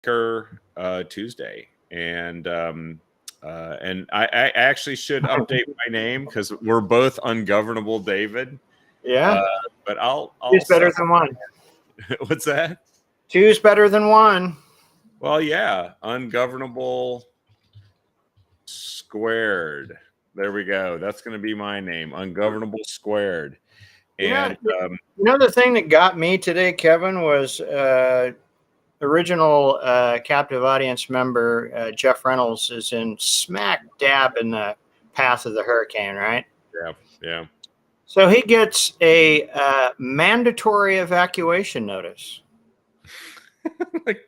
Tuesday, and I actually should update my name because we're both ungovernable, David. Yeah, Uh, but I'll two's better than one. What's that? Two's better than one. Well, yeah, ungovernable squared. There we go. That's going to be my name, ungovernable squared. And you know the thing that got me today, Kevin, was original captive audience member Jeff Reynolds is in smack dab in the path of the hurricane, right? Yeah. So he gets a mandatory evacuation notice. Like,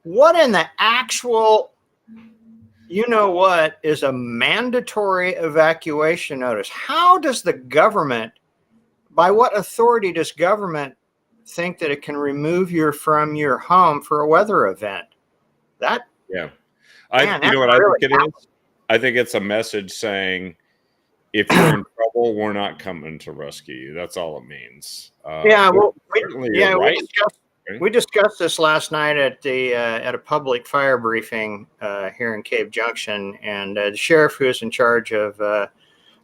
what in the actual, you know what, is a mandatory evacuation notice? How does the government, by what authority does government think that it can remove you from your home for a weather event? That, yeah. man, You know what really I think it is? I think it's a message saying, if you're in trouble, we're not coming to rescue you. That's all it means. Yeah, well, we right? discussed this last night at a public fire briefing here in Cave Junction, and the sheriff, who is in charge of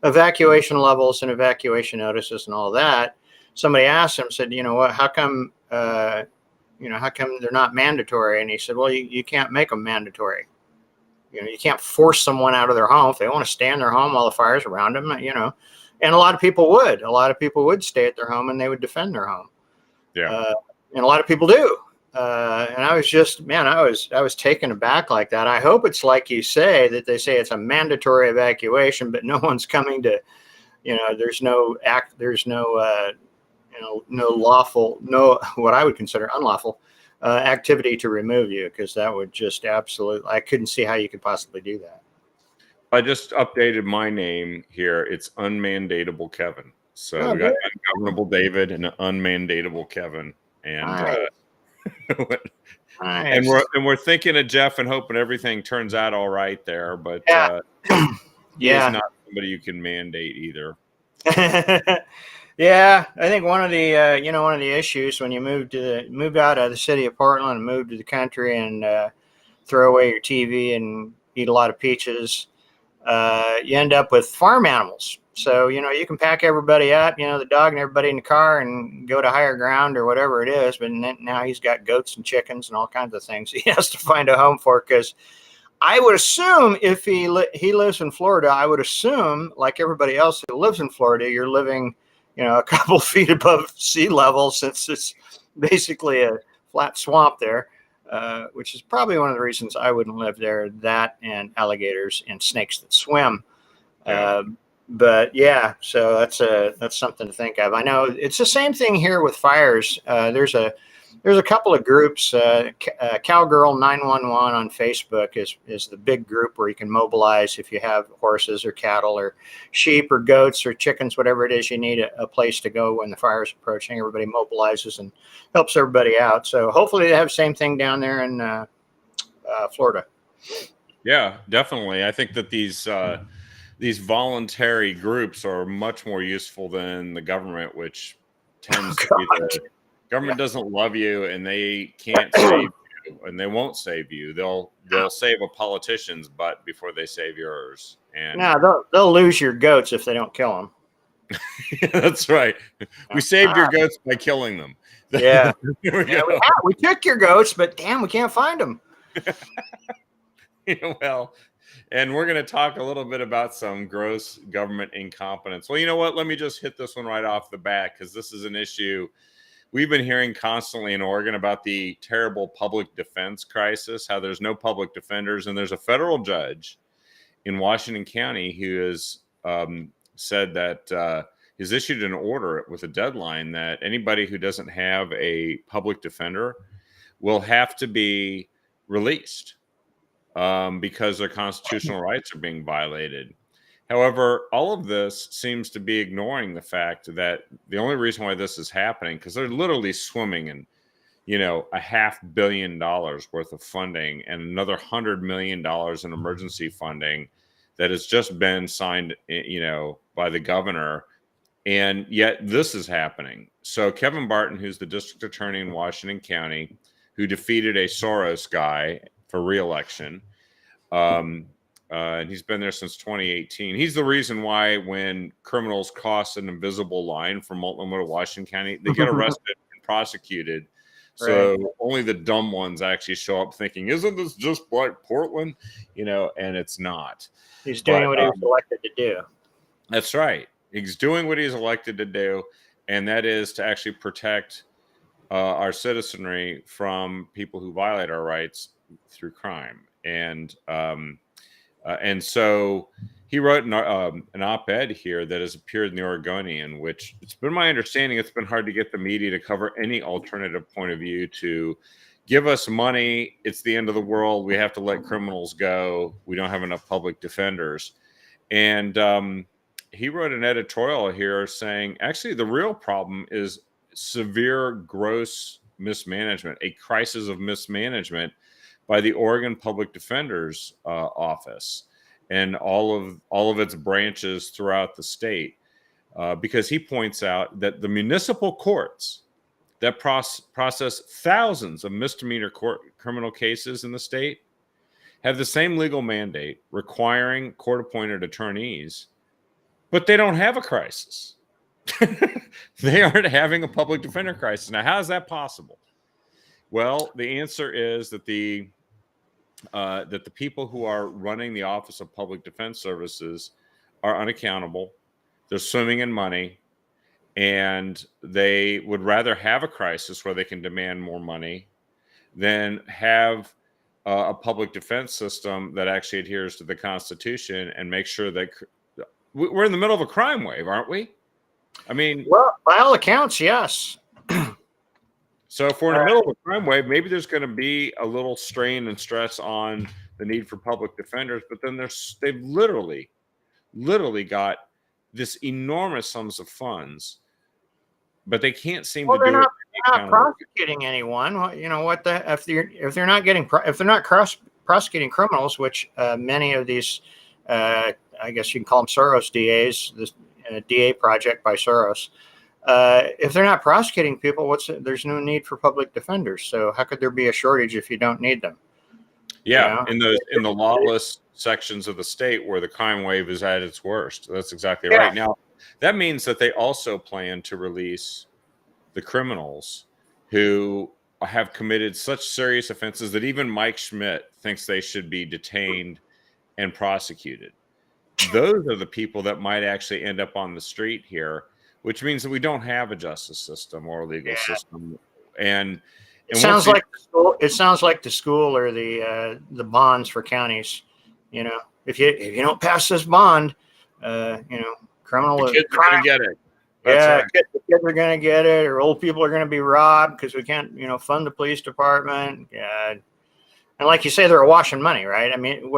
evacuation levels and evacuation notices and all that, somebody asked him, said, you know what, how come they're not mandatory? And he said, well, you can't make them mandatory. You know, you can't force someone out of their home if they want to stay in their home while the fire's around them. You know, and a lot of people would stay at their home and they would defend their home. Yeah. And a lot of people do. And I was just, man, I was taken aback like that. I hope it's like you say, that they say it's a mandatory evacuation, but no one's coming to, you know, there's no lawful, what I would consider unlawful activity to remove you, because that would just absolutely, I couldn't see how you could possibly do that. I just updated my name here. It's unmandatable Kevin. So we got ungovernable David and unmandatable Kevin. And nice. and we're thinking of Jeff and hoping everything turns out all right there. But he's not somebody you can mandate either. Yeah, I think one of the issues when you move out of the city of Portland and move to the country and throw away your TV and eat a lot of peaches, you end up with farm animals. So, you know, you can pack everybody up, you know, the dog and everybody in the car, and go to higher ground or whatever it is. But now he's got goats and chickens and all kinds of things he has to find a home for, because I would assume if he lives in Florida, I would assume, like everybody else who lives in Florida, you're living, you know, a couple feet above sea level, since it's basically a flat swamp there, which is probably one of the reasons I wouldn't live there. That and alligators and snakes that swim. Yeah. But yeah, so that's something to think of. I know it's the same thing here with fires. There's a couple of groups. Cowgirl 911 on Facebook is the big group where you can mobilize if you have horses or cattle or sheep or goats or chickens, whatever it is you need a place to go when the fire is approaching. Everybody mobilizes and helps everybody out. So hopefully they have the same thing down there in Florida. Yeah, definitely. I think that these voluntary groups are much more useful than the government, which tends to be the government doesn't love you, and they can't save you, and they won't save you. They'll save a politician's butt before they save yours. And they'll lose your goats if they don't kill them. That's right. We saved your goats by killing them. Yeah. We took your goats, but damn, we can't find them. Well, and we're going to talk a little bit about some gross government incompetence. Well, you know what? Let me just hit this one right off the bat, because this is an issue we've been hearing constantly in Oregon about the terrible public defense crisis, how there's no public defenders. And there's a federal judge in Washington County who has said that has issued an order with a deadline that anybody who doesn't have a public defender will have to be released because their constitutional rights are being violated. However, all of this seems to be ignoring the fact that the only reason why this is happening, because they're literally swimming in, you know, $500 million worth of funding and another $100 million in emergency funding that has just been signed, you know, by the governor. And yet this is happening. So Kevin Barton, who's the district attorney in Washington County, who defeated a Soros guy for re-election. And he's been there since 2018. He's the reason why when criminals cross an invisible line from Multnomah to Washington County, they get arrested and prosecuted. So only the dumb ones actually show up thinking, isn't this just like Portland? And it's not. He's doing what he was elected to do. That's right. He's doing what he's elected to do, and that is to actually protect our citizenry from people who violate our rights through crime. And so he wrote an op-ed here that has appeared in the Oregonian, which it's been my understanding it's been hard to get the media to cover any alternative point of view to give us money. It's the end of the world. We have to let criminals go. We don't have enough public defenders. And he wrote an editorial here saying, actually, the real problem is severe, gross mismanagement, a crisis of mismanagement by the Oregon Public Defender's Office and all of its branches throughout the state, because he points out that the municipal courts that process thousands of misdemeanor criminal cases in the state have the same legal mandate requiring court-appointed attorneys, but they don't have a crisis. They aren't having a public defender crisis. Now, how is that possible? Well, the answer is that the people who are running the Office of Public Defense Services are unaccountable. They're swimming in money, and they would rather have a crisis where they can demand more money than have a public defense system that actually adheres to the Constitution and make sure that we're in the middle of a crime wave, aren't we? I mean, well, by all accounts, yes. So if we're in the middle of a crime wave, maybe there's going to be a little strain and stress on the need for public defenders. But then they've literally got this enormous sums of funds, but they can't seem to do it. They're not prosecuting anyone. If they're not prosecuting criminals, which many of these, I guess you can call them Soros DAs, this DA project by Soros. If they're not prosecuting people, there's no need for public defenders. So how could there be a shortage if you don't need them? Yeah, in the lawless sections of the state where the crime wave is at its worst. That's exactly right. Now, that means that they also plan to release the criminals who have committed such serious offenses that even Mike Schmidt thinks they should be detained and prosecuted. Those are the people that might actually end up on the street here, which means that we don't have a justice system or a legal system. And it sounds like the school or the bonds for counties. If you don't pass this bond, criminal the kids are going to get it. That's right. The kids are going to get it, or old people are going to be robbed because we can't, fund the police department. And like you say, they're washing money, right? I mean,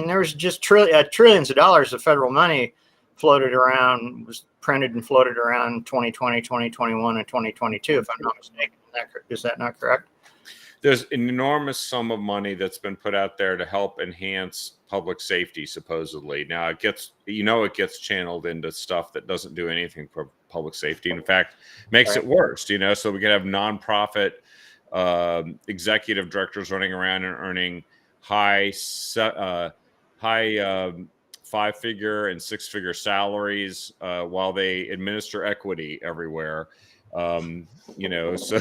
there was just trillions of dollars of federal money was printed and floated around 2020, 2021, and 2022, if I'm not mistaken. Is that not correct? There's an enormous sum of money that's been put out there to help enhance public safety, supposedly. Now it gets channeled into stuff that doesn't do anything for public safety. In fact, makes it worse, so we can have nonprofit executive directors running around and earning high 5-figure and 6-figure salaries while they administer equity everywhere. So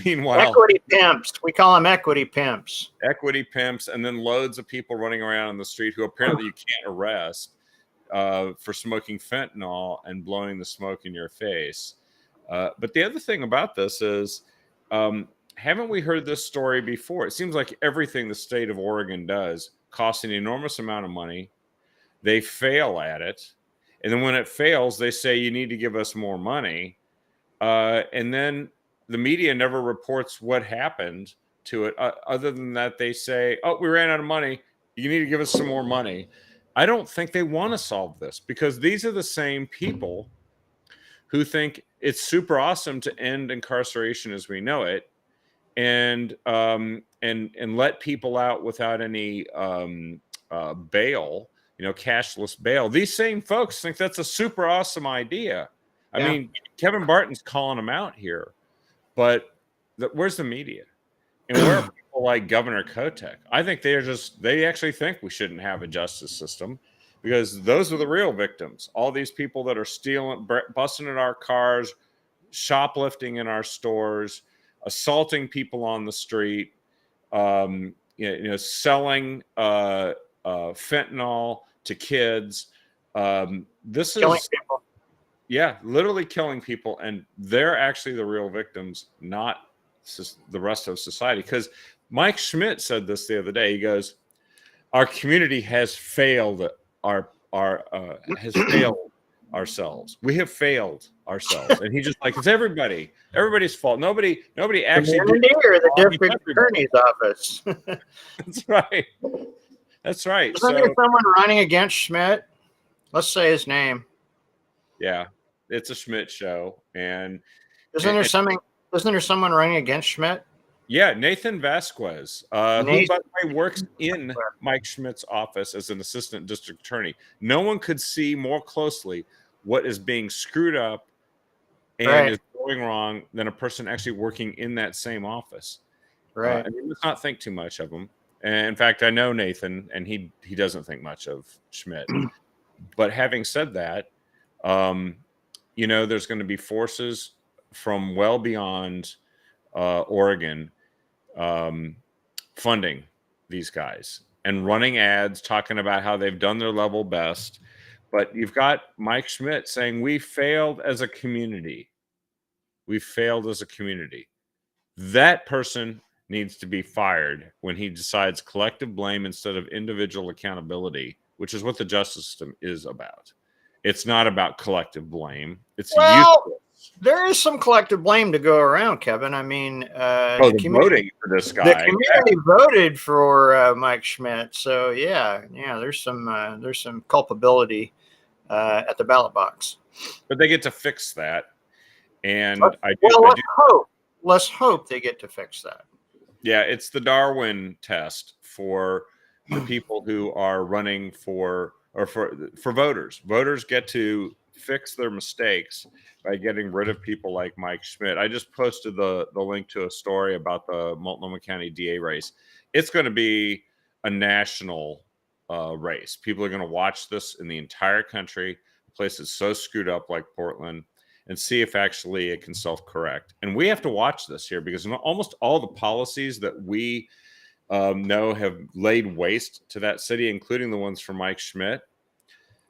meanwhile, equity pimps, we call them equity pimps, and then loads of people running around on the street who apparently you can't arrest for smoking fentanyl and blowing the smoke in your face. But the other thing about this is, haven't we heard this story before? It seems like everything the state of Oregon does costs an enormous amount of money. They fail at it. And then when it fails, they say, you need to give us more money. And then the media never reports what happened to it. Other than that, they say, oh, we ran out of money. You need to give us some more money. I don't think they want to solve this, because these are the same people who think it's super awesome to end incarceration as we know it and let people out without any bail, cashless bail. These same folks think that's a super awesome idea. I mean, Kevin Barton's calling them out here, but where's the media? And where are people like Governor Kotek? I think they actually think we shouldn't have a justice system because those are the real victims. All these people that are stealing, busting in our cars, shoplifting in our stores, assaulting people on the street, selling fentanyl to kids. This Killing is, people. yeah, literally killing people, and they're actually the real victims, not the rest of society. Because Mike Schmidt said this the other day. He goes, "Our community has failed has failed ourselves. We have failed ourselves." And he just like, it's everybody's fault. Nobody actually did Community or the wrong. district attorney's office? That's right. That's right. Isn't there someone running against Schmidt? Let's say his name. Yeah, it's a Schmidt show, and Isn't there someone running against Schmidt? Yeah, Nathan Vasquez, who, by the way, works in Mike Schmidt's office as an assistant district attorney. No one could see more closely what is being screwed up and is going wrong than a person actually working in that same office. Right. Let's not think too much of him. And in fact, I know Nathan, and he doesn't think much of Schmidt. But having said that, there's going to be forces from well beyond Oregon funding these guys and running ads talking about how they've done their level best. But you've got Mike Schmidt saying we failed as a community. We failed as a community. That person needs to be fired when he decides collective blame instead of individual accountability, which is what the justice system is about. It's not about collective blame. It's useless. There is some collective blame to go around, Kevin. I mean, the voting for this guy. The community voted for Mike Schmidt, so yeah, there's some culpability at the ballot box. But they get to fix that, and let's hope they get to fix that. Yeah, it's the Darwin test for the people who are running for voters. Voters get to fix their mistakes by getting rid of people like Mike Schmidt. I just posted the link to a story about the Multnomah County DA race. It's going to be a national race. People are going to watch this in the entire country. The place is so screwed up like Portland, and see if actually it can self-correct. And we have to watch this here because almost all the policies that we know have laid waste to that city, including the ones from Mike Schmidt,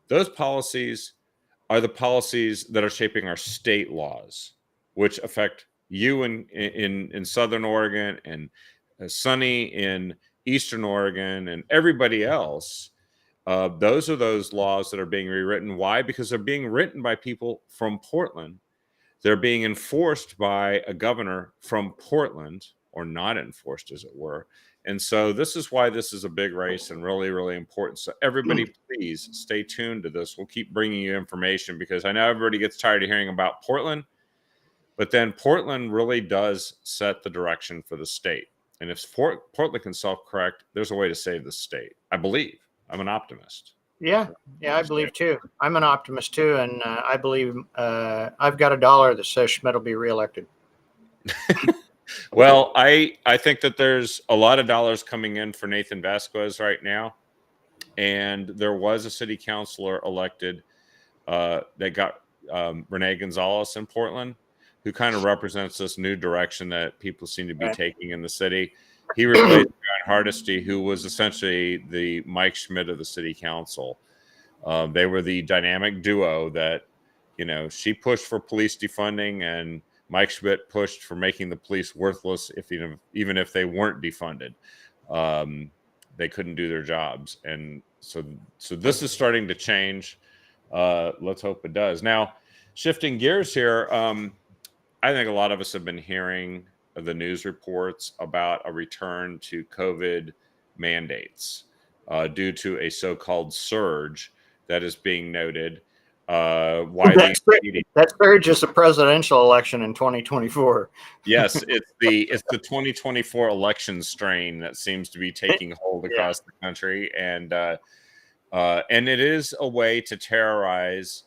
those policies are the policies that are shaping our state laws, which affect you in Southern Oregon and Sonny in Eastern Oregon and everybody else. Those are those laws that are being rewritten. Why? Because they're being written by people from Portland. They're being enforced by a governor from Portland, or not enforced, as it were. And so this is why this is a big race and really, really important. So everybody, please stay tuned to this. We'll keep bringing you information because I know everybody gets tired of hearing about Portland, but then Portland really does set the direction for the state. And if Portland can self-correct, there's a way to save the state. I believe. I'm an optimist. Yeah, I believe too. I'm an optimist too, and I believe I've got $1 that says Schmidt will be reelected. Well, I think that there's a lot of dollars coming in for Nathan Vasquez right now, and there was a city councilor elected that got Renee Gonzalez in Portland, who kind of represents this new direction that people seem to be taking in the city. He replaced John Hardesty, who was essentially the Mike Schmidt of the city council. They were the dynamic duo that, she pushed for police defunding, and Mike Schmidt pushed for making the police worthless, even if they weren't defunded. They couldn't do their jobs. And so this is starting to change. Let's hope it does. Now, shifting gears here, I think a lot of us have been hearing the news reports about a return to COVID mandates due to a so-called surge that is being noted. That surge is a presidential election in 2024. Yes, it's the 2024 election strain that seems to be taking hold across the country, and it is a way to terrorize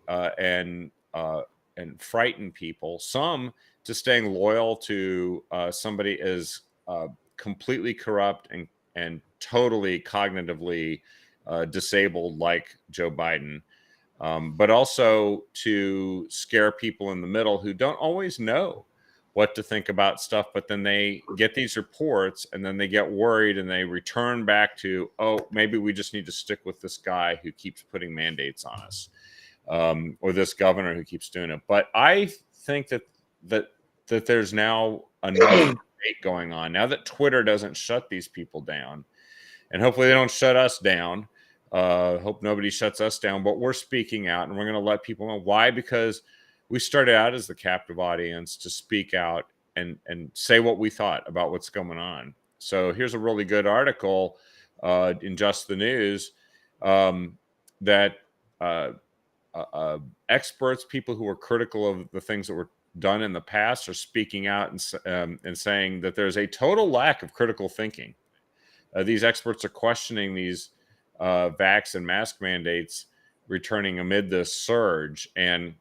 and frighten people. Some to staying loyal to somebody as completely corrupt and totally cognitively disabled like Joe Biden, but also to scare people in the middle who don't always know what to think about stuff, but then they get these reports and then they get worried and they return back to, oh, maybe we just need to stick with this guy who keeps putting mandates on us, or this governor who keeps doing it. But I think that there's now enough debate going on now that Twitter doesn't shut these people down, and hopefully they don't shut us down. Hope nobody shuts us down, but we're speaking out and we're going to let people know why, because we started out as the captive audience to speak out and say what we thought about what's going on. So here's a really good article in Just the News that experts, people who are critical of the things that were done in the past, are speaking out and saying that there's a total lack of critical thinking. These experts are questioning these vax and mask mandates returning amid this surge, and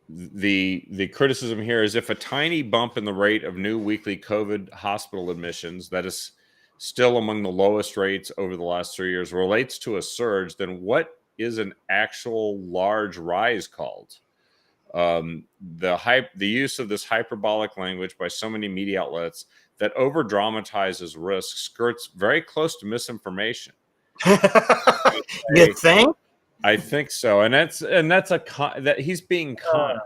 the criticism here is, if a tiny bump in the rate of new weekly COVID hospital admissions, that is still among the lowest rates over the last 3 years, relates to a surge, then what is an actual large rise called? The use of this hyperbolic language by so many media outlets that over dramatizes risk skirts very close to misinformation. You think? I think so, and that's that he's being kind,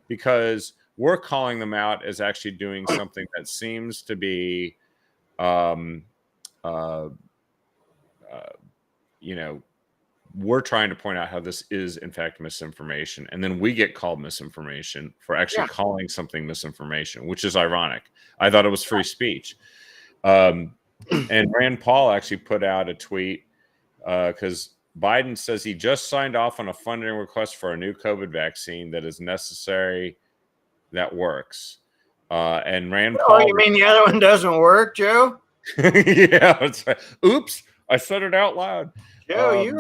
because we're calling them out as actually doing something that seems to be, we're trying to point out how this is in fact misinformation, and then we get called misinformation for actually calling something misinformation, which is ironic. I thought it was free speech. And Rand Paul actually put out a tweet because Biden says he just signed off on a funding request for a new COVID vaccine that is necessary, that works. And Rand Paul. Oh, you mean the other one doesn't work, Joe? Yeah, that's right. Oops, I said it out loud. Joe, you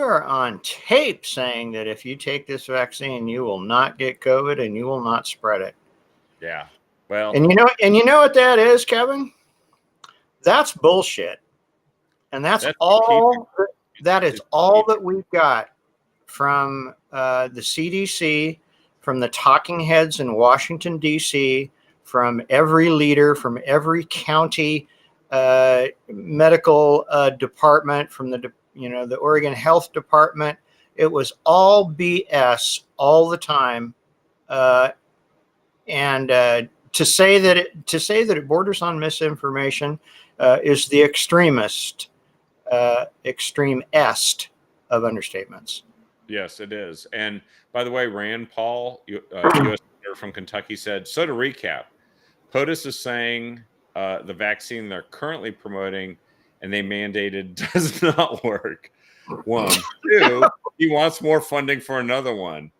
are on tape saying that if you take this vaccine, you will not get COVID and you will not spread it. Yeah. Well, and you know what that is, Kevin? That's bullshit. And that's all. That is all that we've got from the CDC, from the talking heads in Washington, D.C., from every leader, from every county medical department, from the Oregon Health Department. It was all BS all the time. And to say that it borders on misinformation is the extremist of understatements. Yes, it is. And by the way, Rand Paul, U.S. Senator from Kentucky, said, so to recap, POTUS is saying the vaccine they're currently promoting and they mandated does not work. 1. 2, he wants more funding for another one.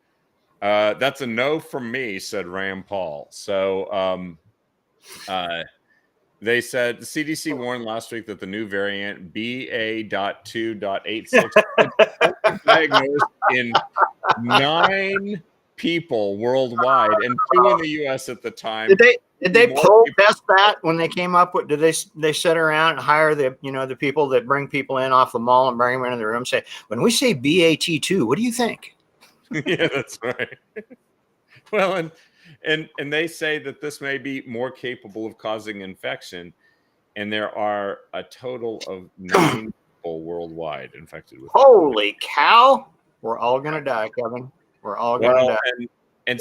That's a no from me, said Rand Paul. So they said the CDC warned last week that the new variant BA.2.86 was diagnosed in 9 people worldwide and 2 in the U.S. at the time. Did they protest that when they came up with? Did they sit around and hire the people that bring people in off the mall and bring them into the room and say, when we say BAT2, what do you think? Yeah, that's right. Well, and they say that this may be more capable of causing infection, and there are a total of 9 people worldwide infected with. Holy cow! We're all gonna die, Kevin. We're all gonna die. And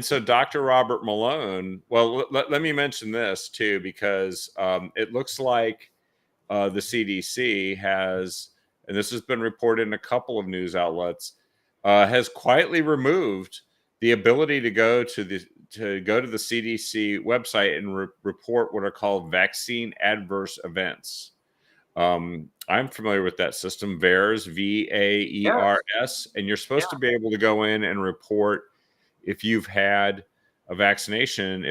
so Dr. Robert Malone. Well, let me mention this too, because it looks like the CDC has, and this has been reported in a couple of news outlets, has quietly removed the ability to go to the CDC website and report what are called vaccine adverse events. I'm familiar with that system, VAERS, VAERS, and you're supposed to be able to go in and report if you've had a vaccination,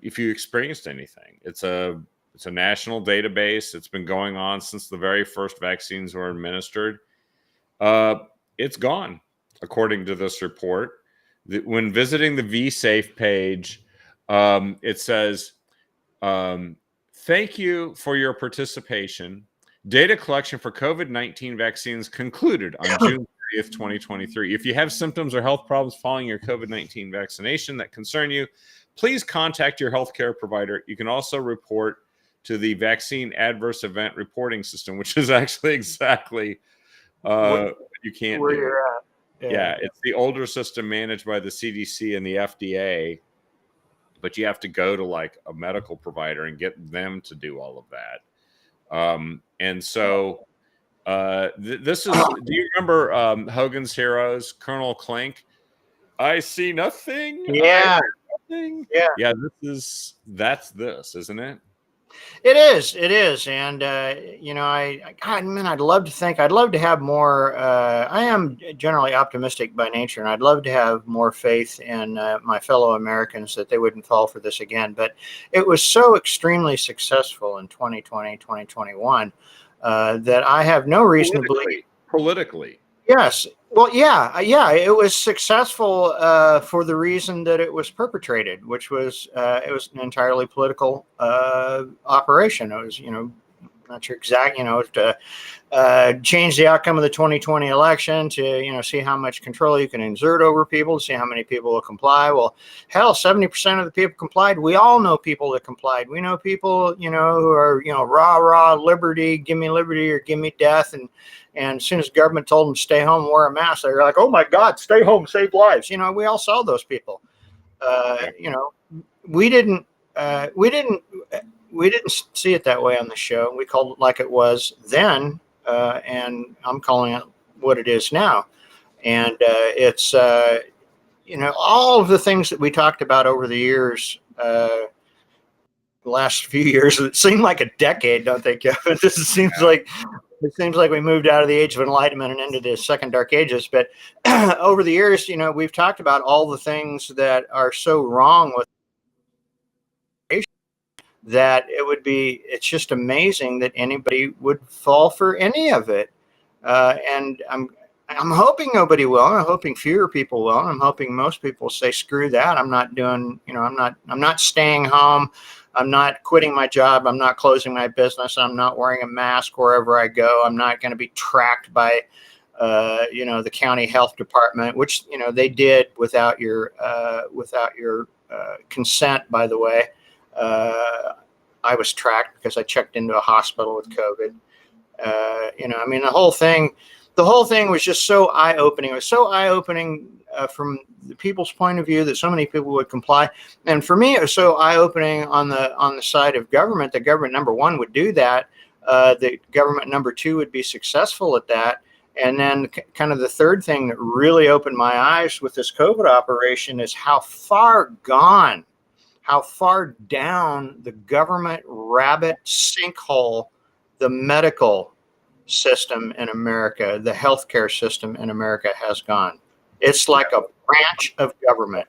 if you experienced anything. It's a national database. It's been going on since the very first vaccines were administered. It's gone, according to this report. when visiting the VSafe page, it says, thank you for your participation. Data collection for COVID-19 vaccines concluded on June 30th, 2023. If you have symptoms or health problems following your COVID-19 vaccination that concern you, please contact your healthcare provider. You can also report to the Vaccine Adverse Event Reporting System, which is actually exactly what you can't where do. you're at. Yeah, it's the older system managed by the CDC and the FDA, but you have to go to like a medical provider and get them to do all of that. And so this is, do you remember Hogan's Heroes, Colonel Klink? I see nothing. Yeah. Nothing. Yeah. Yeah, that's this, isn't it? It is, and I'd love to think, I'd love to have more. I am generally optimistic by nature, and I'd love to have more faith in my fellow Americans that they wouldn't fall for this again. But it was so extremely successful in 2020, 2021 that I have no reason to believe. Politically. Yes. Well, yeah. It was successful for the reason that it was perpetrated, which was it was an entirely political operation. It was, not sure exact, to change the outcome of the 2020 election, to see how much control you can exert over people, to see how many people will comply. Well, hell, 70% of the people complied. We all know people that complied. We know people, who are rah liberty, give me liberty or give me death, and as soon as the government told them to stay home, wear a mask, they were like, "Oh my God, stay home, save lives." We all saw those people. We didn't see it that way on the show. We called it like it was then, and I'm calling it what it is now. And it's all of the things that we talked about over the years. The last few years, it seemed like a decade, don't they, Kevin? It seems like we moved out of the age of enlightenment and into the second dark ages. But over the years, we've talked about all the things that are so wrong with that it's just amazing that anybody would fall for any of it. And I'm hoping nobody will. I'm hoping fewer people will. I'm hoping most people say, screw that. I'm not doing, I'm not staying home. I'm not quitting my job. I'm not closing my business. I'm not wearing a mask wherever I go. I'm not going to be tracked by, the county health department, which, they did without your consent, by the way. I was tracked because I checked into a hospital with COVID. The whole thing was just so eye-opening. It was so eye-opening from the people's point of view that so many people would comply. And for me, it was so eye-opening on the side of government that government number one would do that. The government number two would be successful at that. And then kind of the third thing that really opened my eyes with this COVID operation is how far down the government rabbit sinkhole the medical system in America, the healthcare system in America has gone. It's like a branch of government.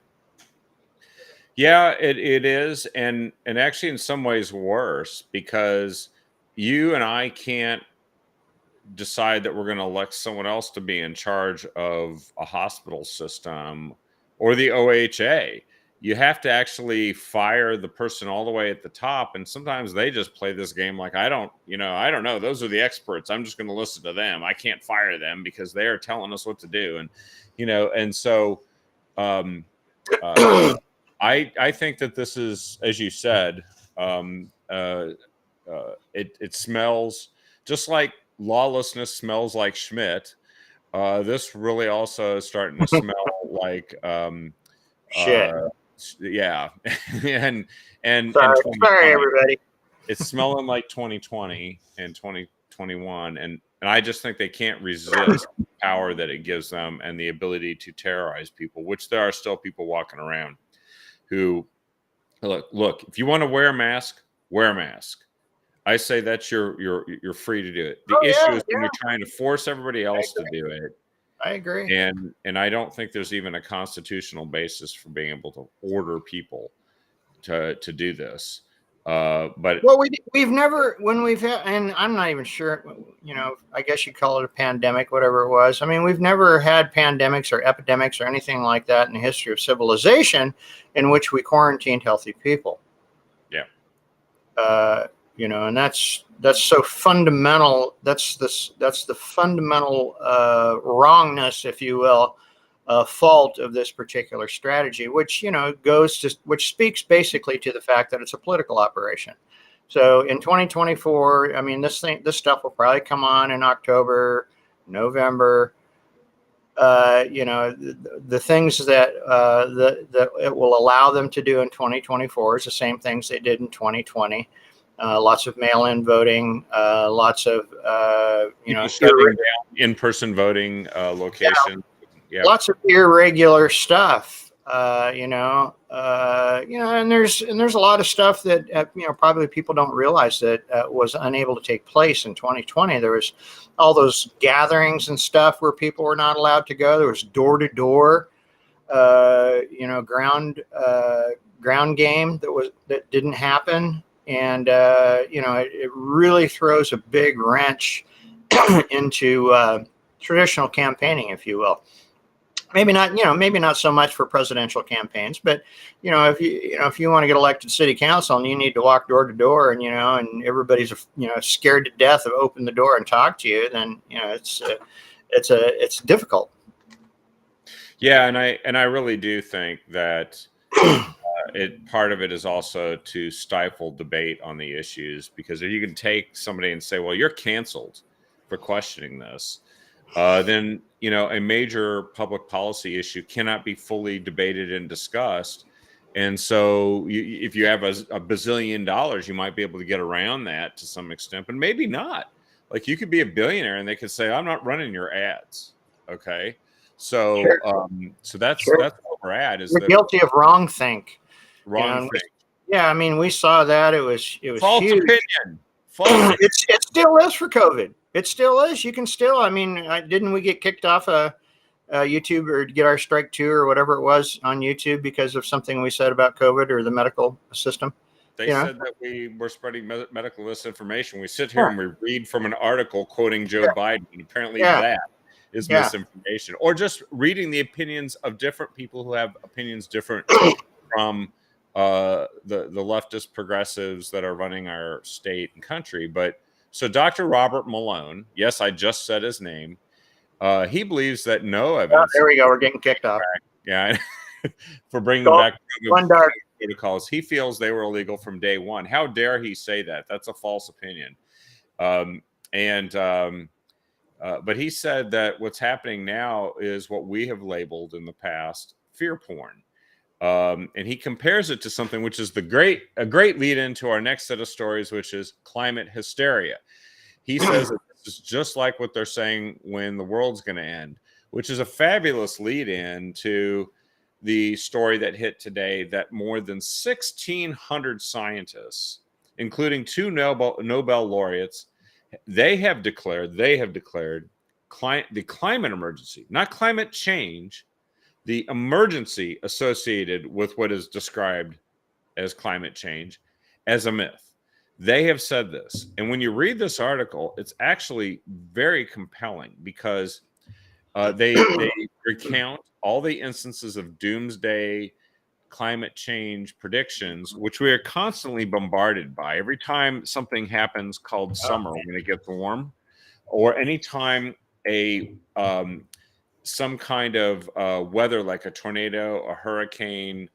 Yeah, it is. And actually in some ways worse, because you and I can't decide that we're going to elect someone else to be in charge of a hospital system or the OHA. You have to actually fire the person all the way at the top. And sometimes they just play this game like, I don't know. Those are the experts. I'm just going to listen to them. I can't fire them because they are telling us what to do. And, and so I think that this is, as you said, it smells just like lawlessness smells like Schmidt. This really also is starting to smell like shit. Yeah. and sorry everybody. It's smelling like 2020 and 2021. And I just think they can't resist the power that it gives them and the ability to terrorize people, which there are still people walking around who look, if you want to wear a mask, wear a mask. I say that's you're free to do it. The issue is when you're trying to force everybody else to do it. I agree. And I don't think there's even a constitutional basis for being able to order people to do this. But Well, we've never, when we've had, and I'm not even sure, I guess you call it a pandemic, whatever it was. I mean, we've never had pandemics or epidemics or anything like that in the history of civilization in which we quarantined healthy people. yeah, And that's so fundamental. That's the fundamental wrongness, if you will, fault of this particular strategy, which which speaks basically to the fact that it's a political operation. So in 2024, I mean, this stuff will probably come on in October, November. The things that that it will allow them to do in 2024 is the same things they did in 2020. Lots of mail-in voting, lots of shutting down in-person voting locations. Yeah. Lots of irregular stuff. And there's a lot of stuff that probably people don't realize that was unable to take place in 2020. There was all those gatherings and stuff where people were not allowed to go. There was door-to-door, ground game that didn't happen, and it really throws a big wrench into traditional campaigning, if you will. Maybe not so much for presidential campaigns, but if you want to get elected city council and you need to walk door to door, and everybody's scared to death of open the door and talk to you, then it's difficult. Yeah, and I really do think that part of it is also to stifle debate on the issues, because if you can take somebody and say, well, you're canceled for questioning this, then a major public policy issue cannot be fully debated and discussed. And so if you have a bazillion dollars, you might be able to get around that to some extent, but maybe not. Like, you could be a billionaire and they could say, I'm not running your ads. Okay. So, sure. So that's sure. That's what we're at. We're guilty of wrongthink. Wrong thing. Yeah. I mean, we saw that it was false huge. Opinion. False. It still is for COVID. It still is. You can still, didn't we get kicked off YouTube or get our strike 2 or whatever it was on YouTube because of something we said about COVID or the medical system? They said that we were spreading medical misinformation. We sit here and we read from an article quoting Joe Biden, and apparently that is misinformation, or just reading the opinions of different people who have opinions different from the leftist progressives that are running our state and country. But so Dr. Robert Malone, yes, I just said his name. He believes that no evidence. There we go. We're getting kicked off. Yeah, for bringing back protocols. He feels they were illegal from day one. How dare he say that? That's a false opinion. But he said that what's happening now is what we have labeled in the past fear porn. And he compares it to something which is a great lead into our next set of stories, which is climate hysteria. He says that this is just like what they're saying when the world's going to end, which is a fabulous lead in to the story that hit today, that more than 1,600 scientists, including 2 Nobel laureates, they have declared the climate emergency, not climate change, the emergency associated with what is described as climate change, as a myth. They have said this. And when you read this article, it's actually very compelling, because they recount all the instances of doomsday climate change predictions, which we are constantly bombarded by. Every time something happens called summer, when it gets warm, or anytime some kind of weather, like a tornado, a hurricane,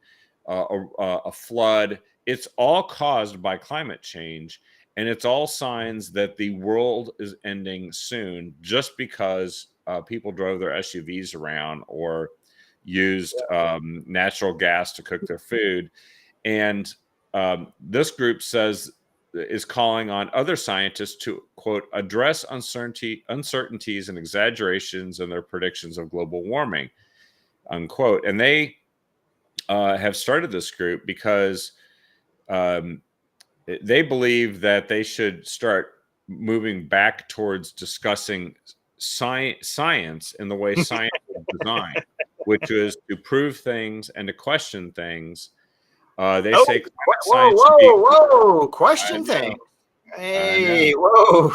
a flood, it's all caused by climate change. And it's all signs that the world is ending soon, just because people drove their SUVs around or used natural gas to cook their food. And this group is calling on other scientists to, quote, address uncertainties and exaggerations in their predictions of global warming, unquote. And they have started this group because they believe that they should start moving back towards discussing science in the way science is designed, which is to prove things and to question things They Oh, say climate whoa, science should be. whoa! I Question know, thing. I know. Hey, whoa!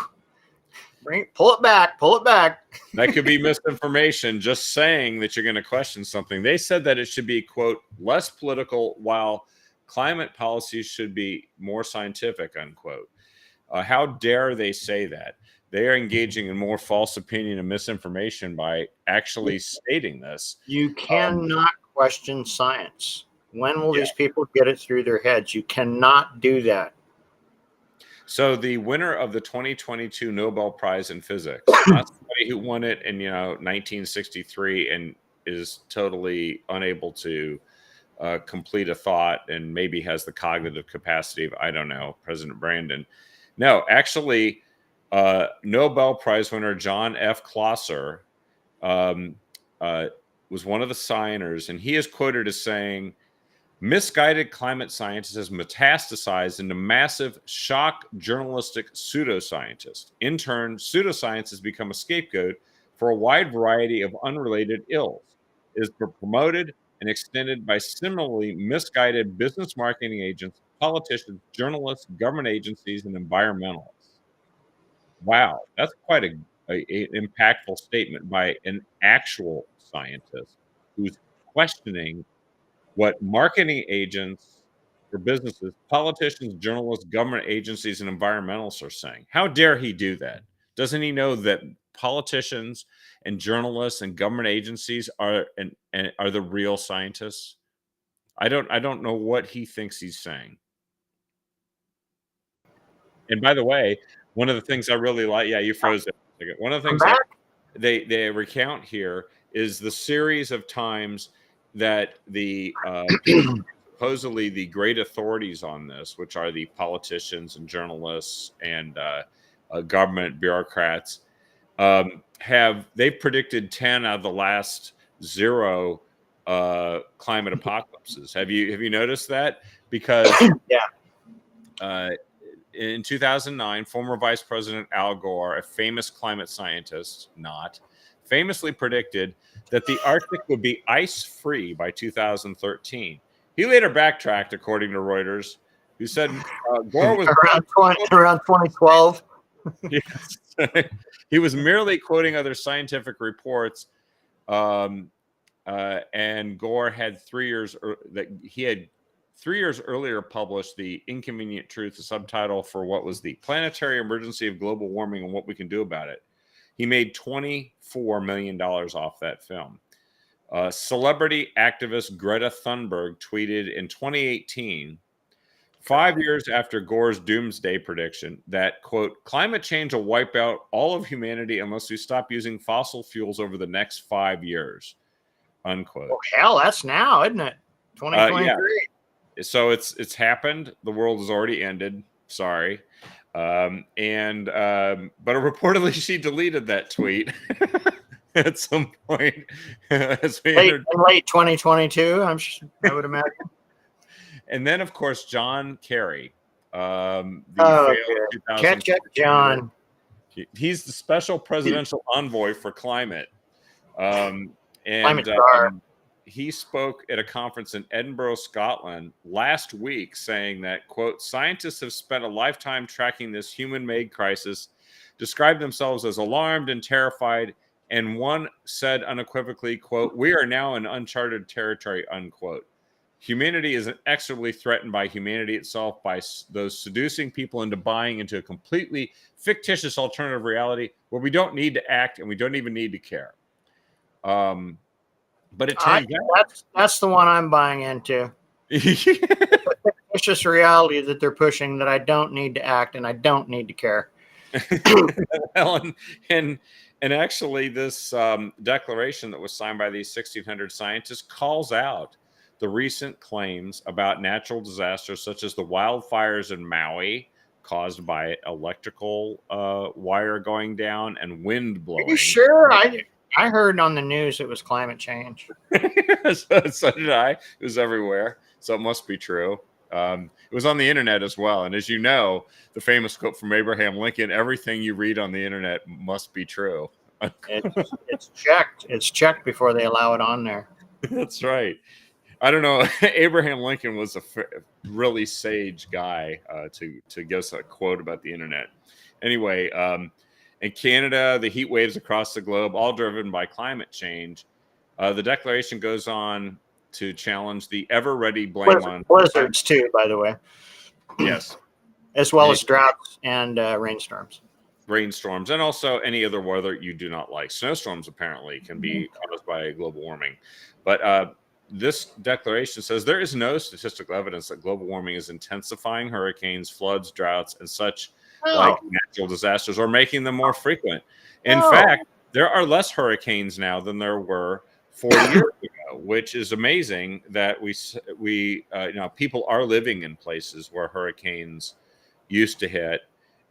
Pull it back. Pull it back. That could be misinformation. Just saying that you're going to question something. They said that it should be, quote, less political, while climate policies should be more scientific, unquote. How dare they say that? They are engaging in more false opinion and misinformation by actually stating this. You cannot question science. When will Yeah. these people get it through their heads? You cannot do that. So the winner of the 2022 Nobel Prize in Physics, not somebody who won it in 1963 and is totally unable to complete a thought and maybe has the cognitive capacity of, I don't know, President Brandon. No, actually, Nobel Prize winner John F. Clauser was one of the signers, and he is quoted as saying, misguided climate science has metastasized into massive shock journalistic pseudoscientists. In turn, pseudoscience has become a scapegoat for a wide variety of unrelated ills. It is promoted and extended by similarly misguided business marketing agents, politicians, journalists, government agencies, and environmentalists. Wow, that's quite an impactful statement by an actual scientist who's questioning what marketing agents for businesses, politicians, journalists, government agencies, and environmentalists are saying. How dare he do that? Doesn't he know that politicians and journalists and government agencies are and are the real scientists? I don't know what he thinks he's saying. And by the way, one of the things I really like, yeah, you froze it. One of the things they recount here is the series of times that the supposedly the great authorities on this, which are the politicians and journalists and government bureaucrats, they've predicted 10 out of the last 0 climate apocalypses. Have you noticed that? Because in 2009, former Vice President Al Gore, a famous climate scientist, famously predicted that the Arctic would be ice-free by 2013. He later backtracked, according to Reuters, who said Gore was around 2012. Yes. He was merely quoting other scientific reports, and Gore had 3 years that he had 3 years earlier published The Inconvenient Truth, a subtitle for what was the planetary emergency of global warming and what we can do about it. He made $24 million off that film. Celebrity activist Greta Thunberg tweeted in 2018, 5 years after Gore's doomsday prediction, that, quote, climate change will wipe out all of humanity unless we stop using fossil fuels over the next 5 years, unquote. Oh, hell, that's now, isn't it? 2023. Yeah. So it's happened. The world has already ended. Sorry. But reportedly she deleted that tweet at some point. Late 2022, I would imagine. And then, of course, John Kerry. Catch up, John. He's the special presidential envoy for climate. He spoke at a conference in Edinburgh, Scotland last week saying that, quote, scientists have spent a lifetime tracking this human-made crisis, described themselves as alarmed and terrified, and one said unequivocally, quote, we are now in uncharted territory, unquote. Humanity is inexorably threatened by humanity itself, by those seducing people into buying into a completely fictitious alternative reality where we don't need to act and we don't even need to care. But it turns out that's the one I'm buying into. It's just a reality that they're pushing that I don't need to act and I don't need to care. and actually, this declaration that was signed by these 1,600 scientists calls out the recent claims about natural disasters such as the wildfires in Maui caused by electrical wire going down and wind blowing. Are you sure? I heard on the news it was climate change. So did I. It was everywhere. So it must be true. It was on the internet as well. And as you know, the famous quote from Abraham Lincoln, everything you read on the internet must be true. It's checked. It's checked before they allow it on there. That's right. I don't know. Abraham Lincoln was a really sage guy to give us a quote about the internet. Anyway, in Canada, the heat waves across the globe, all driven by climate change. The declaration goes on to challenge the ever-ready blame on Blizzards too, by the way. Yes, as well as droughts and rainstorms. Rainstorms, and also any other weather you do not like. Snowstorms apparently can be caused by global warming. But this declaration says there is no statistical evidence that global warming is intensifying hurricanes, floods, droughts, and such like natural disasters, or making them more frequent. In fact, there are less hurricanes now than there were 40 years ago, which is amazing that people are living in places where hurricanes used to hit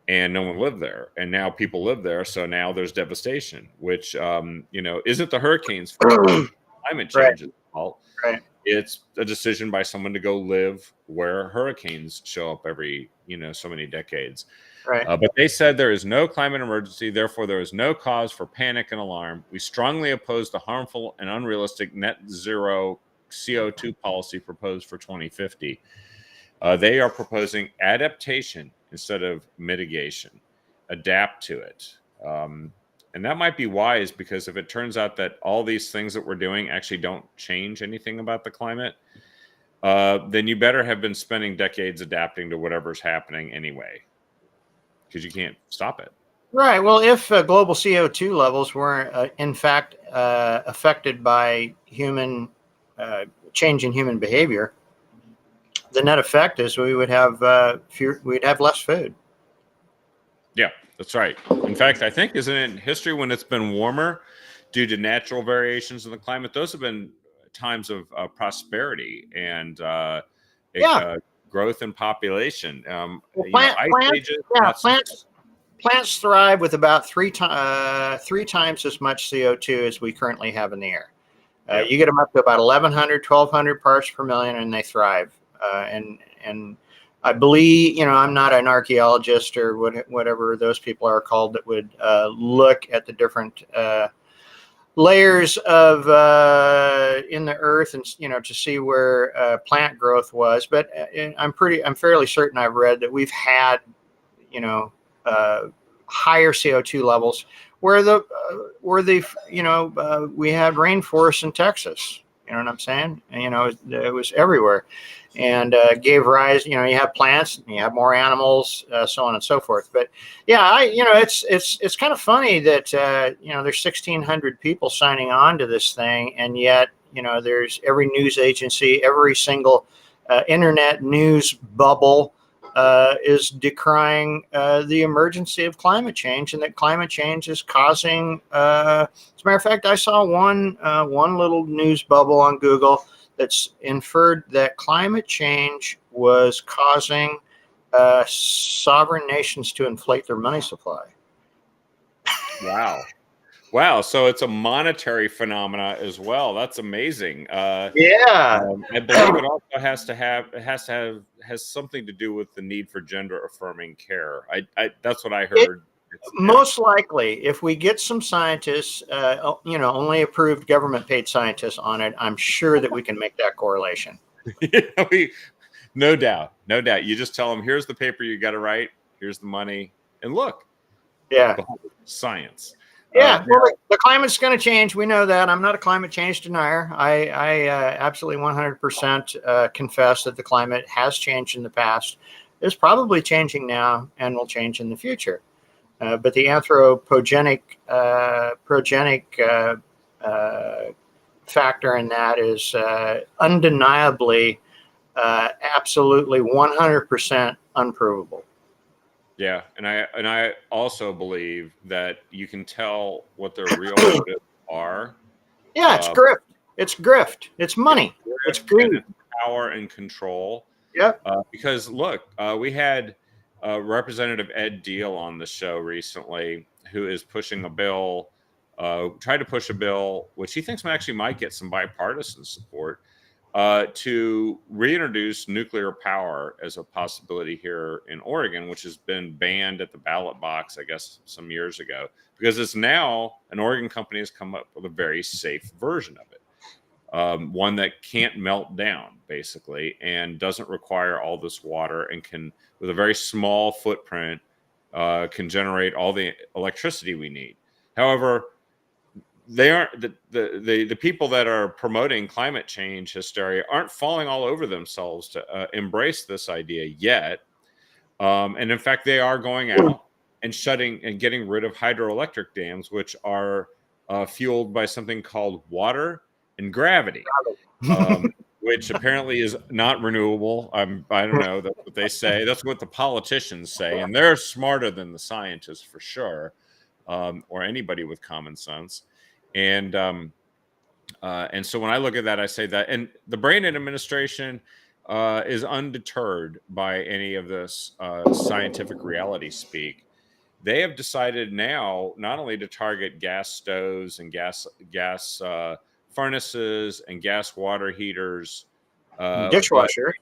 and no one lived there, and now people live there, so now there's devastation, which isn't the hurricanes fault. Climate change is fault. Right. It's a decision by someone to go live where hurricanes show up every so many decades. Right. But they said there is no climate emergency, therefore there is no cause for panic and alarm. We strongly oppose the harmful and unrealistic net zero CO2 policy proposed for 2050. They are proposing adaptation instead of mitigation. Adapt to it. And that might be wise, because if it turns out that all these things that we're doing actually don't change anything about the climate, then you better have been spending decades adapting to whatever's happening anyway, because you can't stop it. Right. Well, if global CO2 levels were in fact affected by change in human behavior, the net effect is we would have we'd have less food. Yeah, that's right. In fact, I think, isn't it in history when it's been warmer due to natural variations in the climate? Those have been times of prosperity and growth in population. Plants thrive with about three times as much CO2 as we currently have in the air. You get them up to about 1,100, 1,200 parts per million, and they thrive. And I believe, I'm not an archaeologist or whatever those people are called that would look at the different layers of in the earth and to see where plant growth was. But I'm fairly certain I've read that we've had higher CO2 levels where we had rainforests in Texas. You know what I'm saying? And, it was everywhere, and gave rise. You have plants, and you have more animals, so on and so forth. But yeah, it's kind of funny that there's 1,600 people signing on to this thing, and yet there's every news agency, every single internet news bubble is decrying the emergency of climate change, and that climate change is causing. As a matter of fact, I saw one little news bubble on Google that's inferred that climate change was causing sovereign nations to inflate their money supply. Wow. So it's a monetary phenomena as well. That's amazing. Yeah. I believe it also has something to do with the need for gender affirming care. That's what I heard. Most likely, if we get some scientists, only approved government paid scientists on it, I'm sure that we can make that correlation. No doubt. You just tell them, here's the paper you got to write. Here's the money. And look. Yeah. Science. Yeah, the climate's going to change. We know that. I'm not a climate change denier. I absolutely 100% confess that the climate has changed in the past, is probably changing now, and will change in the future. But the anthropogenic factor in that is undeniably, absolutely 100% unprovable. Yeah, and I also believe that you can tell what their real motives are. Yeah, it's grift. It's grift. It's money. It's greed. Power and control. Yeah. Because look, we had Representative Ed Deal on the show recently, who is pushing a bill, tried to push a bill which he thinks actually might get some bipartisan support, to reintroduce nuclear power as a possibility here in Oregon, which has been banned at the ballot box, I guess, some years ago, because it's now an Oregon company has come up with a very safe version of it. one that can't melt down, basically, and doesn't require all this water, and can, with a very small footprint, can generate all the electricity we need. However, they aren't the people that are promoting climate change hysteria aren't falling all over themselves to embrace this idea yet. And in fact, they are going out and shutting and getting rid of hydroelectric dams, which are fueled by something called water and gravity, which apparently is not renewable. I don't know. That's what they say. That's what the politicians say, and they're smarter than the scientists for sure, or anybody with common sense. And so when I look at that, I say that, and the Brandon administration is undeterred by any of this scientific reality speak. They have decided now not only to target gas stoves and gas furnaces and gas water heaters, dishwasher,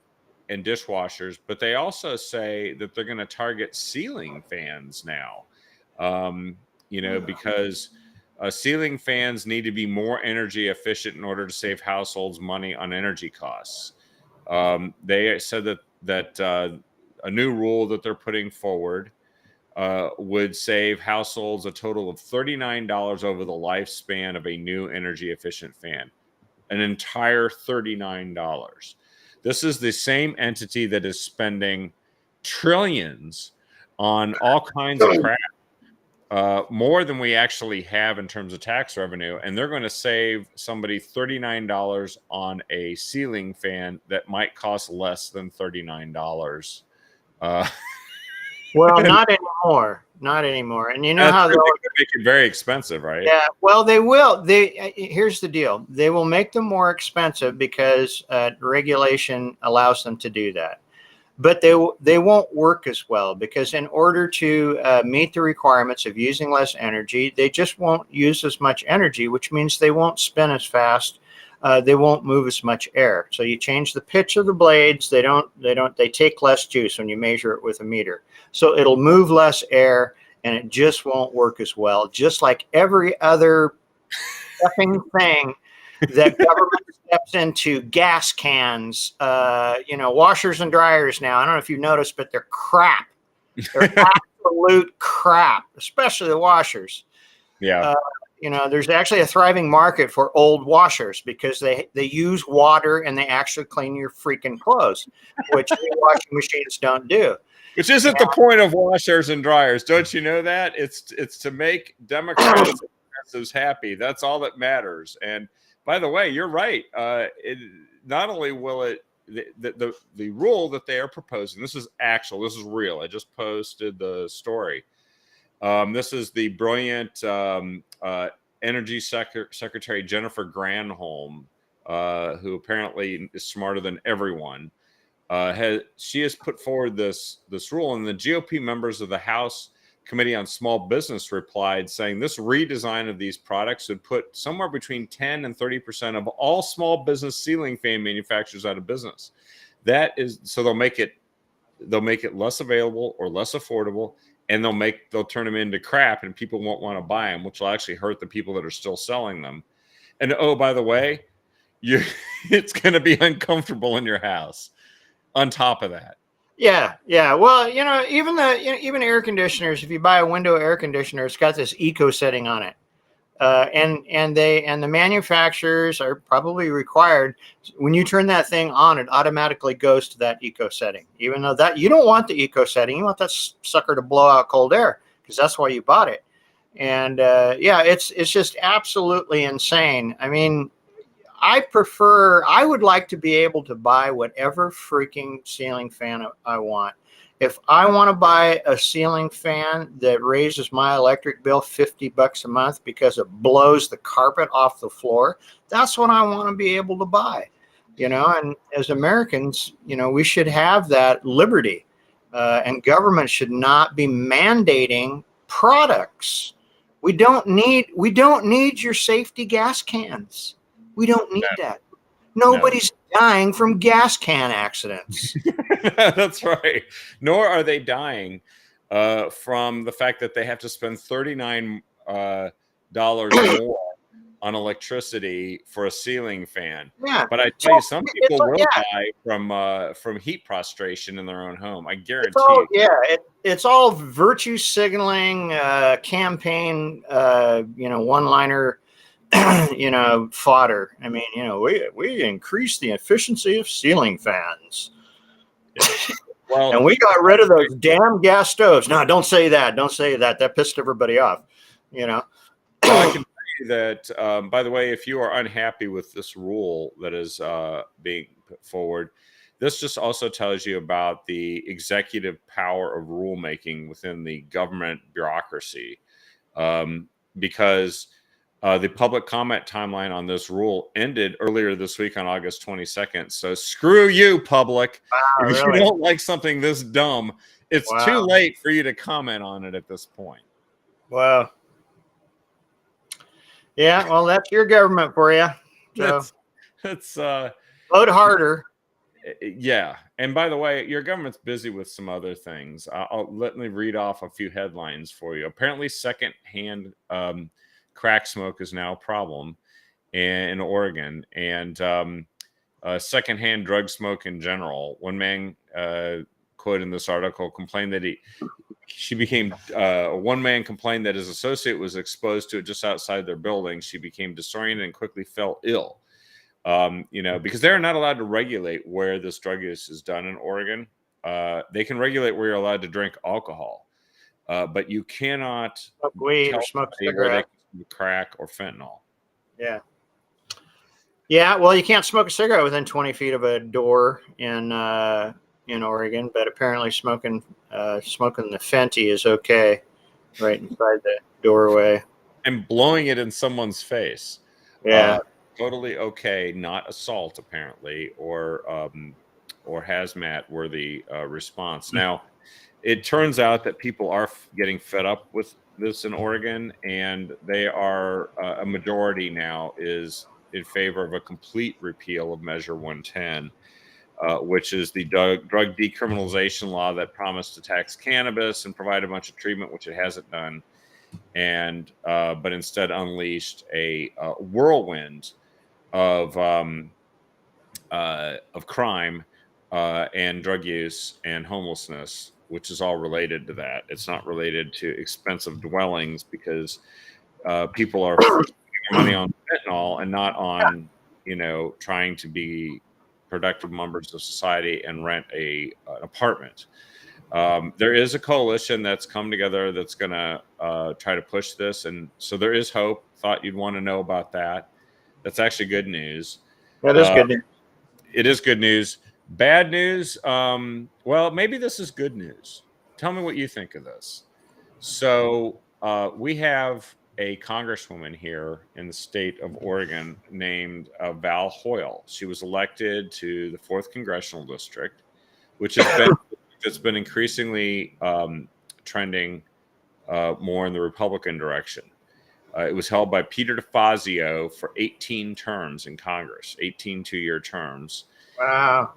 and dishwashers, but they also say that they're going to target ceiling fans now. Because ceiling fans need to be more energy efficient in order to save households money on energy costs. They said that a new rule that they're putting forward would save households a total of $39 over the lifespan of a new energy efficient fan. An entire $39. This is the same entity that is spending trillions on all kinds of crap. More than we actually have in terms of tax revenue, and they're going to save somebody $39 on a ceiling fan that might cost less than $39. Well, not anymore. Not anymore. And you know how they make it very expensive, right? Yeah. Well, they will. Here's the deal. They will make them more expensive because regulation allows them to do that. But they won't work as well, because in order to meet the requirements of using less energy, they just won't use as much energy, which means they won't spin as fast. They won't move as much air. So you change the pitch of the blades. They take less juice when you measure it with a meter. So it'll move less air, and it just won't work as well. Just like every other effing thing that government steps into, gas cans, washers and dryers now. I don't know if you've noticed, but they're crap. They're absolute crap, especially the washers. Yeah. There's actually a thriving market for old washers because they use water and they actually clean your freaking clothes, which washing machines don't do. Which isn't the point of washers and dryers. Don't you know that? It's to make Democrats and progressives happy. That's all that matters. And by the way, you're right. Not only will it, the rule that they are proposing, this is real. I just posted the story. This is the brilliant Energy Secretary Jennifer Granholm, who apparently is smarter than everyone. She has put forward this rule, and the GOP members of the House Committee on Small Business replied saying this redesign of these products would put somewhere between 10 and 30% of all small business ceiling fan manufacturers out of business. That is, so they'll make it less available or less affordable, and they'll turn them into crap, and people won't want to buy them, which will actually hurt the people that are still selling them. And oh, by the way, it's going to be uncomfortable in your house on top of that. Yeah. Well, even air conditioners, if you buy a window air conditioner, it's got this eco setting on it. And the manufacturers are probably required, when you turn that thing on, it automatically goes to that eco setting, even though that you don't want the eco setting. You want that sucker to blow out cold air, because that's why you bought it. And it's just absolutely insane. I mean, I would like to be able to buy whatever freaking ceiling fan I want. If I want to buy a ceiling fan that raises my electric bill $50 a month because it blows the carpet off the floor, that's what I want to be able to buy. And as Americans, we should have that liberty, and government should not be mandating products. We don't need your safety gas cans. We don't need that. Nobody's dying from gas can accidents. That's right. Nor are they dying from the fact that they have to spend $39 more on electricity for a ceiling fan. Yeah. But I tell you, some people will die from heat prostration in their own home. I guarantee you. Yeah, it's all virtue signaling, campaign, one-liner, fodder. I mean, we increased the efficiency of ceiling fans. Yeah. Well, and we got rid of those damn gas stoves. No, don't say that. Don't say that. That pissed everybody off. Well, I can tell you that, by the way, if you are unhappy with this rule that is being put forward, this just also tells you about the executive power of rulemaking within the government bureaucracy, because the public comment timeline on this rule ended earlier this week on August 22nd. So screw you, public. Wow, if really? you don't like something this dumb, it's too late for you to comment on it at this point. Wow. Yeah, well, that's your government for you. So that's vote harder. Yeah, and by the way, your government's busy with some other things. Let me read off a few headlines for you. Apparently, secondhand crack smoke is now a problem in Oregon, and secondhand drug smoke in general. One man, quote in this article, complained that one man complained that his associate was exposed to it just outside their building. She became disoriented and quickly fell ill. Because they're not allowed to regulate where this drug use is done in Oregon. They can regulate where you're allowed to drink alcohol, but you cannot smoke weed or smoke cigarette, crack or fentanyl. Yeah. Yeah. Well, you can't smoke a cigarette within 20 feet of a door in Oregon, but apparently smoking the Fenty is okay right inside the doorway. And blowing it in someone's face. Yeah. Totally okay, not assault apparently, or hazmat worthy response. Now, it turns out that people are getting fed up with this in Oregon, and they are a majority now is in favor of a complete repeal of Measure 110, which is the drug decriminalization law that promised to tax cannabis and provide a bunch of treatment, which it hasn't done, and but instead unleashed a whirlwind of crime and drug use and homelessness, which is all related to that. It's not related to expensive dwellings because people are spending money on fentanyl and not on trying to be productive members of society and rent an apartment. There is a coalition that's come together that's going to try to push this, and so there is hope. Thought you'd want to know about that. That's actually good news. That is good news. It is good news. Bad news. Well, maybe this is good news. Tell me what you think of this. So we have a congresswoman here in the state of Oregon named Val Hoyle. She was elected to the 4th Congressional District, which has been increasingly trending more in the Republican direction. It was held by Peter DeFazio for 18 terms in Congress, 18 two-year terms. Wow.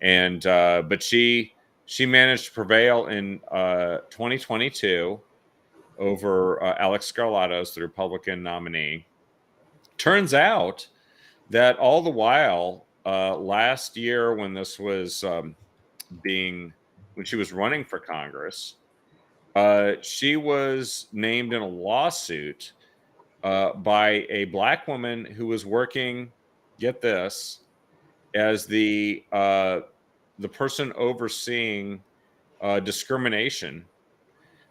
And but she managed to prevail in 2022 over Alex Skarlatos, the Republican nominee. Turns out that all the while, last year when this was when she was running for Congress, she was named in a lawsuit by a black woman who was working, get this, as the person overseeing discrimination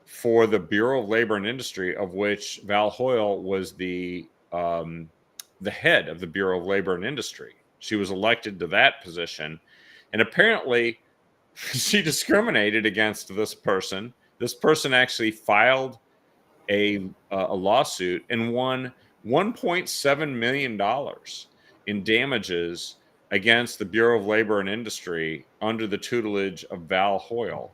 for the Bureau of Labor and Industry, of which Val Hoyle was the head of the Bureau of Labor and Industry. She was elected to that position, and apparently she discriminated against this person. This person actually filed a lawsuit and won $1.7 million in damages against the Bureau of Labor and Industry under the tutelage of Val Hoyle,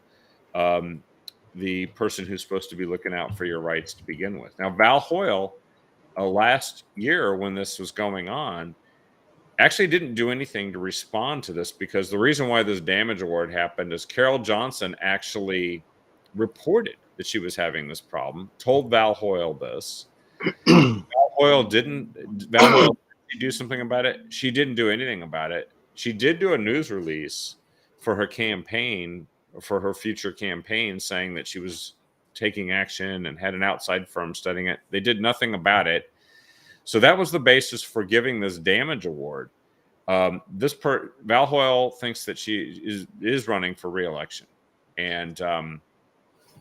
the person who's supposed to be looking out for your rights to begin with. Now, Val Hoyle, last year when this was going on, actually didn't do anything to respond to this, because the reason why this damage award happened is Carol Johnson actually reported that she was having this problem, told Val Hoyle this. Val Hoyle didn't. Val Hoyle did do something about it. She didn't do anything about it. She did do a news release for her campaign, for her future campaign, saying that she was taking action and had an outside firm studying it. They did nothing about it. So that was the basis for giving this damage award. Val Hoyle thinks that she is running for re-election, and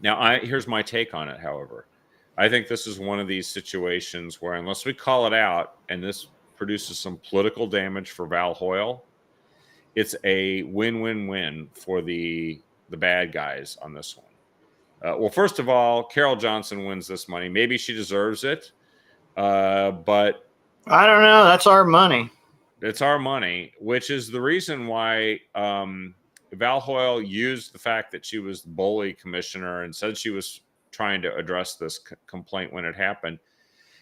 now here's my take on it. However, I think this is one of these situations where unless we call it out and this produces some political damage for Val Hoyle, it's a win-win-win for the bad guys on this one. Well, first of all, Carol Johnson wins this money. Maybe she deserves it, but I don't know. That's our money. It's our money, which is the reason why Val Hoyle used the fact that she was the bully commissioner and said she was trying to address this complaint when it happened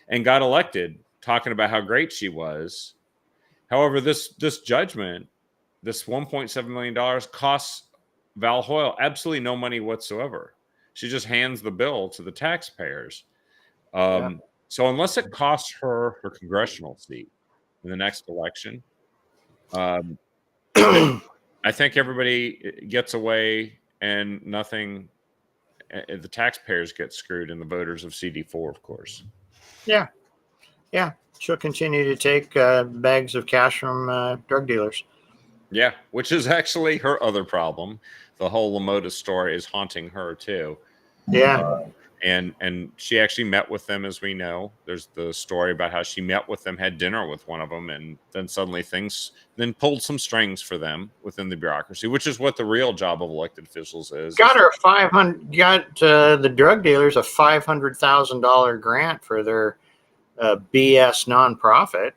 and got elected, talking about how great she was. However, this judgment, this $1.7 million, costs Val Hoyle absolutely no money whatsoever. She just hands the bill to the taxpayers. So unless it costs her congressional seat in the next election, I think everybody gets away and nothing. The taxpayers get screwed, and the voters of CD4, of course. Yeah. She'll continue to take bags of cash from drug dealers. Yeah, which is actually her other problem. The whole LaMotta story is haunting her too. Yeah. And she actually met with them, as we know. There's the story about how she met with them, had dinner with one of them, and then suddenly things then pulled some strings for them within the bureaucracy, which is what the real job of elected officials is. Got the drug dealers a $500,000 grant for their BS nonprofit.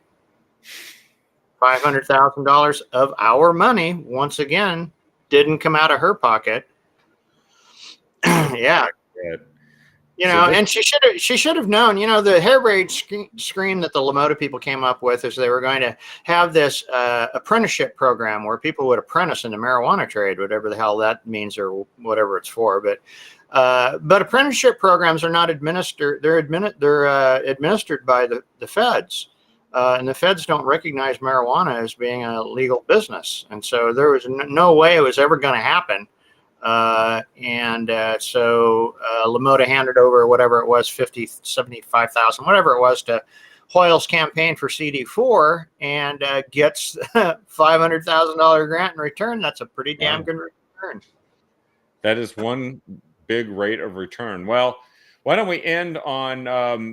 $500,000 of our money, once again, didn't come out of her pocket. Yeah. And she should have known. The hair braid scheme that the LaMotta people came up with is they were going to have this apprenticeship program where people would apprentice in the marijuana trade, whatever the hell that means or whatever it's for. But apprenticeship programs are not administered. They're administered by the feds, and the feds don't recognize marijuana as being a legal business, and so there was no way it was ever going to happen. So LaMotta handed over whatever it was, 75,000, whatever it was, to Hoyle's campaign for CD4 and gets $500,000 grant in return. That's a pretty damn good return. That is one big rate of return. Well, why don't we end on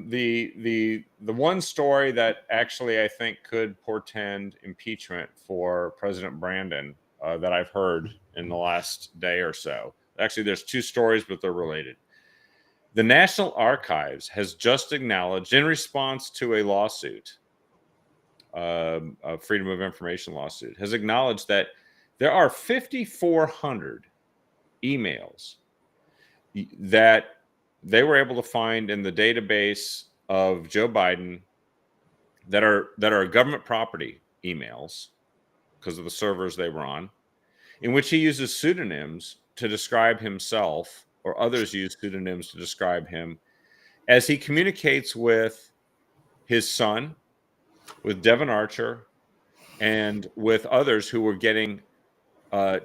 the one story that actually I think could portend impeachment for President Brandon that I've heard in the last day or so. Actually, there's two stories, but they're related. The National Archives has just acknowledged, in response to a lawsuit, a Freedom of Information lawsuit, has acknowledged that there are 5,400 emails that they were able to find in the database of Joe Biden that are government property emails because of the servers they were on, in which he uses pseudonyms to describe himself, or others use pseudonyms to describe him, as he communicates with his son, with Devon Archer, and with others who were getting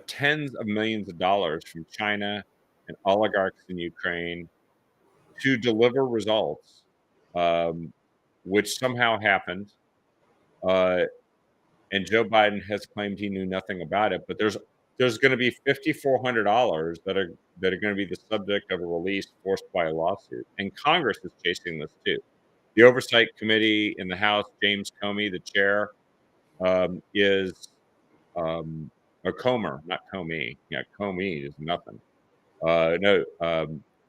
tens of millions of dollars from China and oligarchs in Ukraine to deliver results, which somehow happened. And Joe Biden has claimed he knew nothing about it, but there's going to be $5,400 that are going to be the subject of a release forced by a lawsuit, and Congress is chasing this too. The Oversight Committee in the House, James Comey, the chair, is or Comer, not Comey. Yeah, Comey is nothing.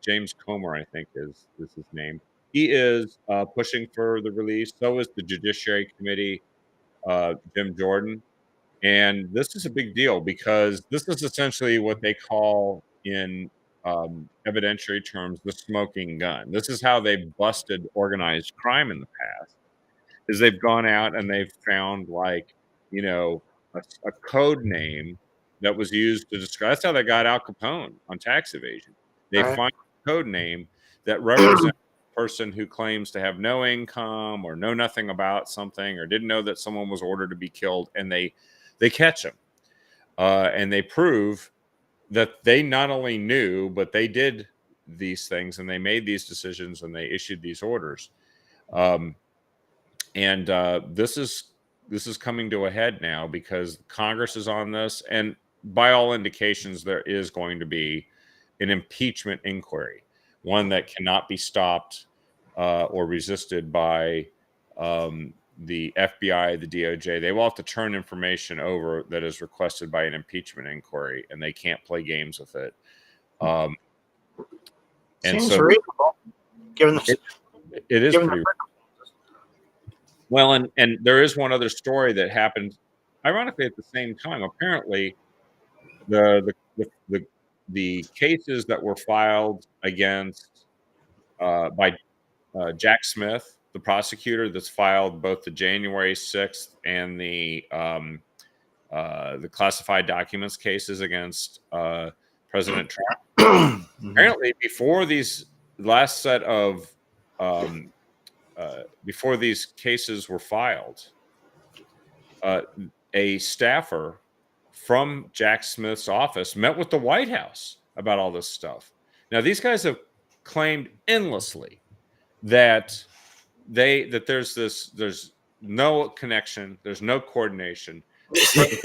James Comer, I think is his name. He is pushing for the release. So is the Judiciary Committee, Jim Jordan. And this is a big deal because this is essentially what they call in evidentiary terms the smoking gun. This is how they've busted organized crime in the past, is they've gone out and they've found a code name that was used to describe. That's how they got Al Capone on tax evasion. They find a code name that represents person who claims to have no income or know nothing about something or didn't know that someone was ordered to be killed, and they catch him, and they prove that they not only knew, but they did these things, and they made these decisions, and they issued these orders. And this is coming to a head now because Congress is on this, and by all indications, there is going to be an impeachment inquiry, one that cannot be stopped or resisted by the FBI, the DOJ. They will have to turn information over that is requested by an impeachment inquiry, and they can't play games with it. And Seems so reasonable, given the it is given pretty the well. And there is one other story that happened, ironically, at the same time. Apparently, the cases that were filed against by Jack Smith, the prosecutor that's filed both the January 6th and the classified documents cases against President Trump. Apparently, before these last set of before these cases were filed, a staffer from Jack Smith's office met with the White House about all this stuff. Now, these guys have claimed endlessly that there's no connection, there's no coordination. Nothing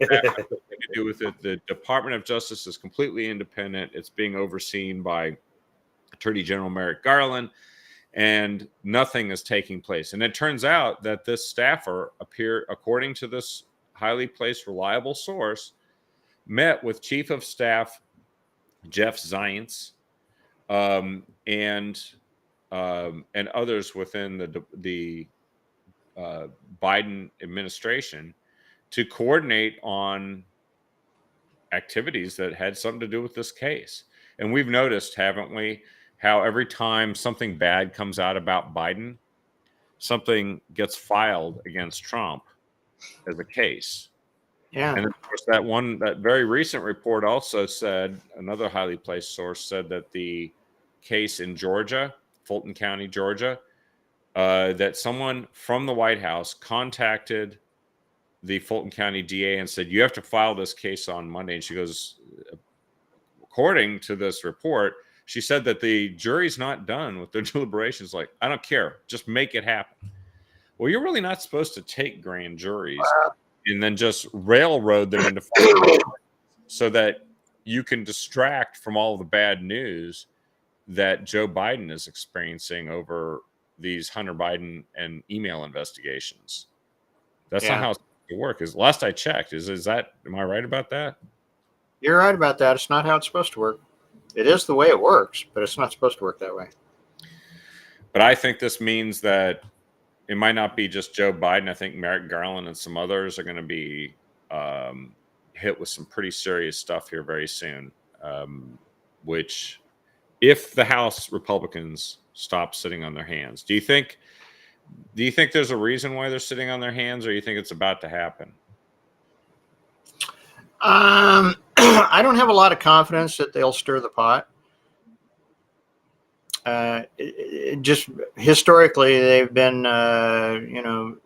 to do with it. The Department of Justice is completely independent. It's being overseen by Attorney General Merrick Garland, and nothing is taking place. And it turns out that this staffer according to this highly placed, reliable source, met with Chief of Staff Jeff Zients and others within the Biden administration to coordinate on activities that had something to do with this case. And we've noticed, haven't we, how every time something bad comes out about Biden, something gets filed against Trump as a case. Yeah. And of course, that very recent report also said, another highly placed source said that the case in Georgia, Fulton County, Georgia, that someone from the White House contacted the Fulton County DA and said, you have to file this case on Monday. And she goes, according to this report, she said that the jury's not done with their deliberations. Like, I don't care, just make it happen. Well, you're really not supposed to take grand juries and then just railroad them into filing so that you can distract from all the bad news that Joe Biden is experiencing over these Hunter Biden and email investigations. That's not how it's supposed to work. Last I checked, am I right about that? You're right about that. It's not how it's supposed to work. It is the way it works, but it's not supposed to work that way. But I think this means that it might not be just Joe Biden. I think Merrick Garland and some others are going to be hit with some pretty serious stuff here very soon, which, if the House Republicans stop sitting on their hands, do you think there's a reason why they're sitting on their hands, or you think it's about to happen? I don't have a lot of confidence that they'll stir the pot. Just historically, they've been, either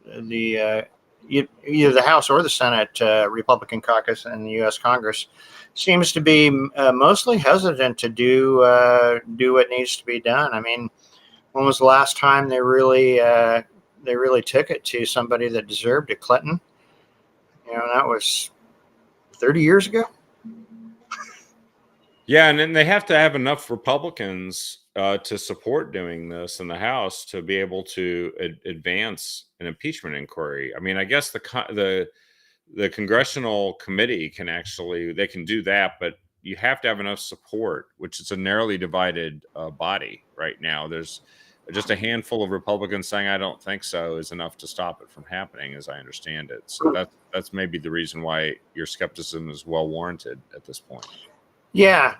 the House or the Senate Republican caucus in the U.S. Congress seems to be mostly hesitant to do what needs to be done. I mean, when was the last time they really took it to somebody that deserved it? Clinton. That was 30 years ago. Yeah, and then they have to have enough Republicans to support doing this in the House to be able to advance an impeachment inquiry. I mean, I guess the congressional committee can do that, but you have to have enough support, which is a narrowly divided body right now. There's just a handful of Republicans saying, I don't think so, is enough to stop it from happening, as I understand it. So that's maybe the reason why your skepticism is well warranted at this point. Yeah.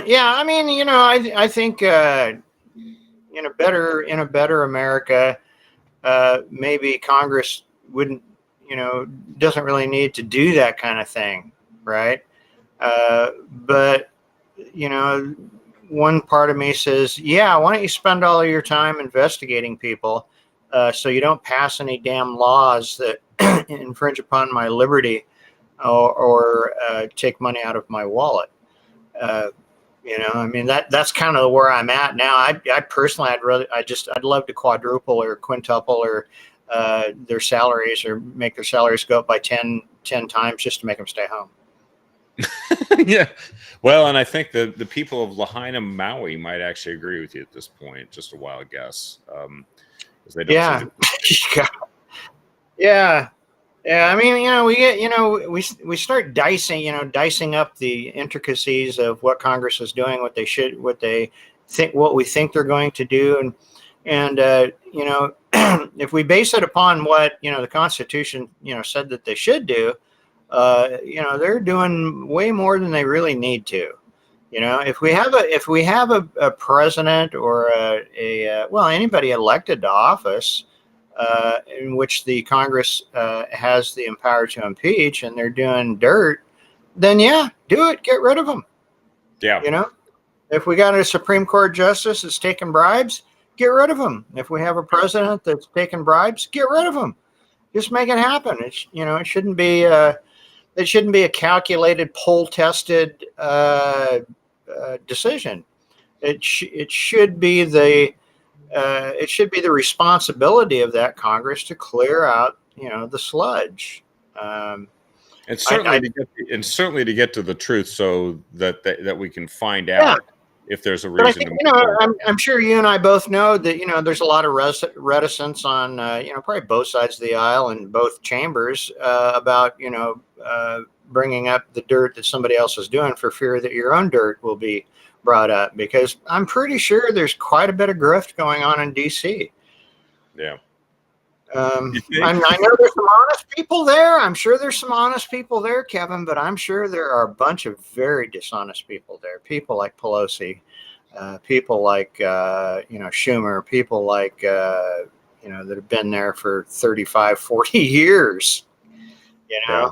Yeah. I mean, I think in a better America, maybe Congress wouldn't, doesn't really need to do that kind of thing. Right. But, one part of me says, yeah, why don't you spend all of your time investigating people so you don't pass any damn laws that infringe upon my liberty or take money out of my wallet. Uh, I mean, that's kind of where I'm at now. I personally, I'd love to quadruple or quintuple or their salaries, or make their salaries go up by 10 times just to make them stay home. Yeah. Well, and I think the people of Lahaina, Maui might actually agree with you at this point. Just a wild guess. Because they don't Yeah. Yeah. Yeah, I mean, we get, we start dicing up the intricacies of what Congress is doing, what they think, what we think they're going to do, and if we base it upon what the Constitution said that they should do, they're doing way more than they really need to. If we have a president or well, anybody elected to office, in which the Congress has the power to impeach, and they're doing dirt, then yeah, do it. Get rid of them. Yeah. If we got a Supreme Court justice that's taking bribes, get rid of them. If we have a president that's taking bribes, get rid of them. Just make it happen. It shouldn't be a calculated, poll tested decision. It should be the responsibility of that Congress to clear out, the sludge. And certainly to get to the truth, so that we can find out if there's a reason. But I think, I'm sure you and I both know that there's a lot of reticence on probably both sides of the aisle and both chambers about bringing up the dirt that somebody else is doing, for fear that your own dirt will be brought up, because I'm pretty sure there's quite a bit of grift going on in DC. Yeah. I know there's some honest people there. I'm sure there's some honest people there, Kevin, but I'm sure there are a bunch of very dishonest people there. People like Pelosi, people like Schumer, people like that have been there for 35, 40 years. Yeah.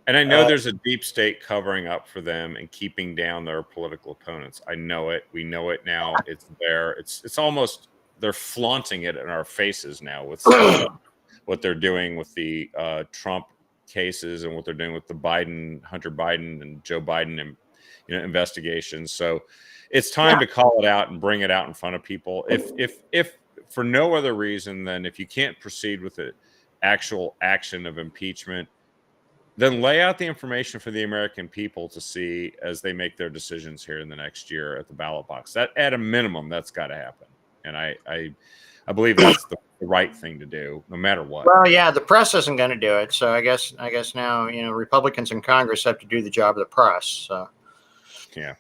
And I know there's a deep state covering up for them and keeping down their political opponents. I know it. We know it now. It's there. It's almost, they're flaunting it in our faces now with what they're doing with the Trump cases, and what they're doing with the Hunter Biden and Joe Biden and investigations. So it's time to call it out and bring it out in front of people. If for no other reason than, if you can't proceed with the actual action of impeachment, then lay out the information for the American people to see as they make their decisions here in the next year at the ballot box. That, at a minimum, that's got to happen. And I believe that's the right thing to do, no matter what. Well, yeah, the press isn't going to do it. So I guess now, Republicans in Congress have to do the job of the press. So. Yeah.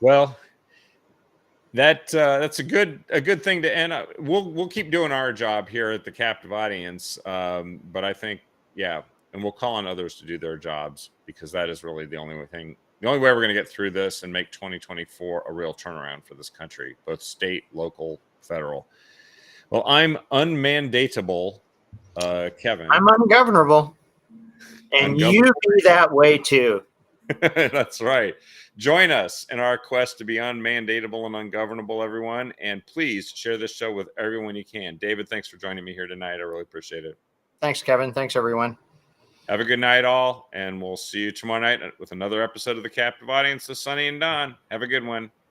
Well, that's a good thing to end. We'll keep doing our job here at the Captive Audience. But I think, and we'll call on others to do their jobs, because that is really the only way we're going to get through this and make 2024 a real turnaround for this country, both state, local, federal. Well, I'm unmandatable, Kevin. I'm ungovernable. And you be that way too. That's right. Join us in our quest to be unmandatable and ungovernable, everyone. And please share this show with everyone you can. David, thanks for joining me here tonight. I really appreciate it. Thanks, Kevin. Thanks, everyone. Have a good night, all. And we'll see you tomorrow night with another episode of the Captive Audience with Sonny and Don. Have a good one.